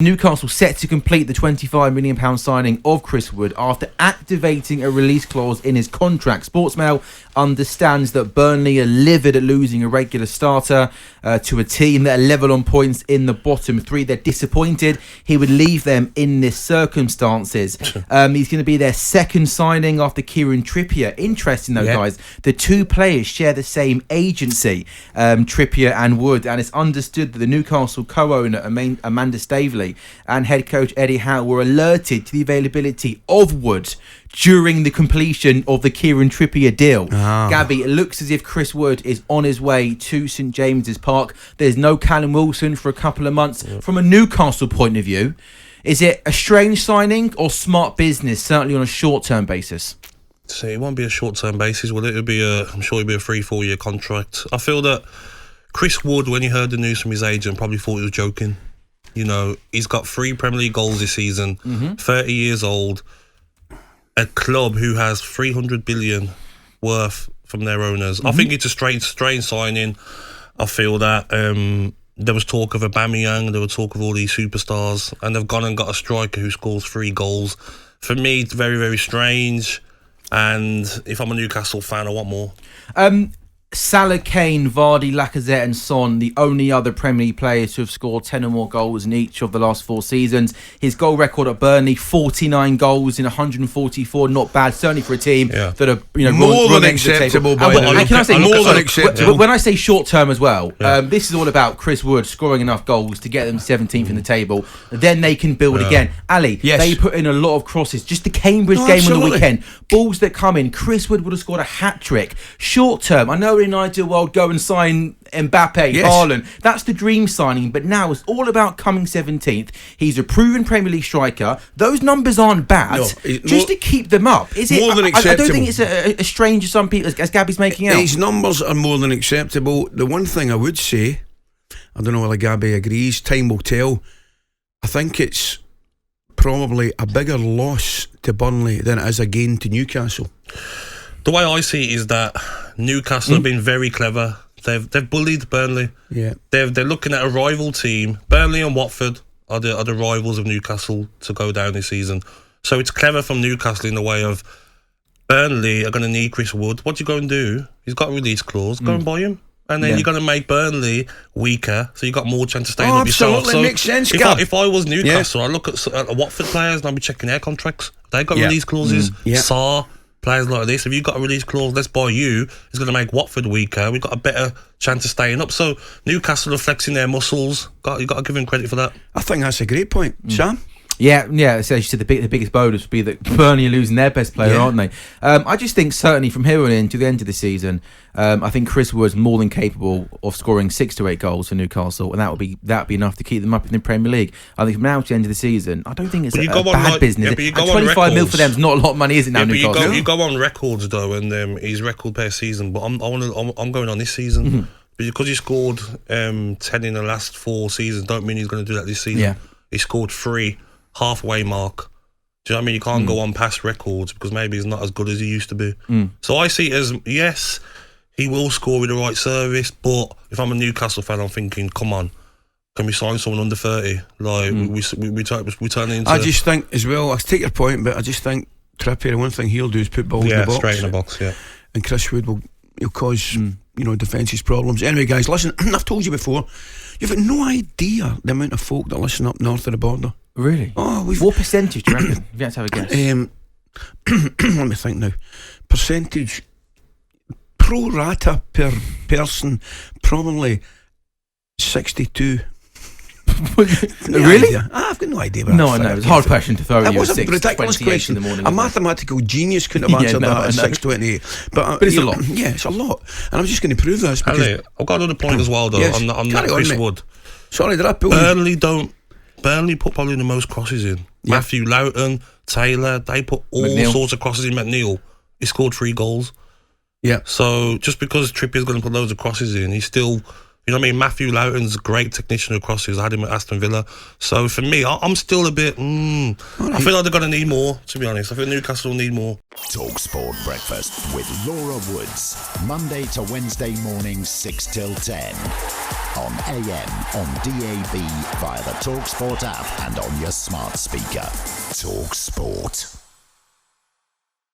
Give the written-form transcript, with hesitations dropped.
Newcastle set to complete the £25 million signing of Chris Wood after activating a release clause in his contract. Sportsmail understands that Burnley are livid at losing a regular starter to a team that are level on points in the bottom three. They're disappointed he would leave them in this circumstances. He's going to be their second signing after Kieran Trippier. Interesting though, guys, the two players share the same agency, Trippier and Wood, and it's understood that the Newcastle co-owner Amanda Staveley and head coach Eddie Howe were alerted to the availability of Wood during the completion of the Kieran Trippier deal. Gabby, it looks as if Chris Wood is on his way to St James's Park. There's no Callum Wilson for a couple of months. From a Newcastle point of view, is it a strange signing or smart business, certainly on a short-term basis? So it won't be a short-term basis, will it? I'm sure it'll be a 3-4 year contract. I feel that Chris Wood, when he heard the news from his agent, probably thought he was joking. You know, he's got 3 Premier League goals this season, 30 years old, a club who has 300 billion worth from their owners. I think it's a strange signing. I feel that there was talk of Aubameyang, there was talk of all these superstars, and they've gone and got a striker who scores 3 goals. For me, it's very, very strange. And if I'm a Newcastle fan, I want more. Salah, Kane, Vardy, Lacazette and Son, the only other Premier League players who have scored 10 or more goals in each of the last 4 seasons. His goal record at Burnley, 49 goals in 144, not bad, certainly for a team that are more than acceptable. When I say short term as well, this is all about Chris Wood scoring enough goals to get them 17th in the table. Then they can build again. Ali, they put in a lot of crosses. Just the Cambridge game on the weekend, balls that come in. Chris Wood would have scored a hat-trick. Short term, I know in an ideal world, go and sign Mbappe, Haaland. That's the dream signing, but now it's all about coming 17th. He's a proven Premier League striker. Those numbers aren't bad. Just to keep them up. Is it? More than acceptable. I don't think it's a strange as some people, as Gabby's making out. These numbers are more than acceptable. The one thing I would say, I don't know whether Gabby agrees, time will tell. I think it's probably a bigger loss to Burnley than it is a gain to Newcastle. The way I see it is that Newcastle have been very clever. They've bullied Burnley. They're looking at a rival team. Burnley and Watford are the rivals of Newcastle to go down this season. So it's clever from Newcastle in the way of Burnley are going to need Chris Wood. What you go and do? He's got a release clause. Go and buy him. And then you're going to make Burnley weaker, so you got more chance of staying up yourself. Absolutely, makes sense, if I was Newcastle, I'd look at Watford players and I'd be checking their contracts. They've got release clauses. Sarr, players like this, if you've got a release clause, let's buy you, it's going to make Watford weaker. We've got a better chance of staying up. So Newcastle are flexing their muscles. You've got to give them credit for that. I think that's a great point. Sam? Yeah. So you said the biggest bonus would be that Burnley are losing their best player, aren't they? I just think certainly from here on in to the end of the season, I think Chris Wood's more than capable of scoring 6 to 8 goals for Newcastle, and that'd be enough to keep them up in the Premier League. I think from now to the end of the season, I don't think it's a bad business. 25 mil for them is not a lot of money, is it now? Newcastle. You go on records though, and his record per season. But I'm going on this season because he scored 10 in the last 4 seasons. Don't mean he's going to do that this season. He scored 3. Halfway mark. Do you know what I mean? You can't go on past records because maybe he's not as good as he used to be. So I see it as, yes, he will score with the right service, but if I'm a Newcastle fan, I'm thinking, come on, can we sign someone under 30? Like, we turn into... I just think as well, I take your point, but I just think Trippier, the one thing he'll do is put balls in the box. Straight in the box, and Chris Wood will cause defences problems. Anyway, guys, listen, I've told you before, you've got no idea the amount of folk that listen up north of the border. Really? What percentage do you reckon? If you had to have a guess. Let me think now. Percentage pro rata per person, probably 62. Really? I've got no idea. No, I know. It's a hard question to throw. It was a ridiculous question. In the morning, a mathematical genius couldn't have answered that at 6:28. But it's a lot. Yeah, it's a lot. And I'm just going to prove this. I've got another point as well, though, on that Chris Wood. Sorry, did I pull Burnley put probably the most crosses in. Matthew Loughton, Taylor, they put all sorts of crosses in. McNeil, he scored 3 goals. So just because Trippier's going to put loads of crosses in, he's still, you know what I mean? Matthew Loughton's a great technician of crosses. I had him at Aston Villa. So for me, I'm still a bit, I feel like they're going to need more, to be honest. I feel Newcastle need more. talkSPORT Breakfast with Laura Woods. Monday to Wednesday mornings 6 till 10. on AM, on DAB, via the talkSPORT app and on your smart speaker. talkSPORT.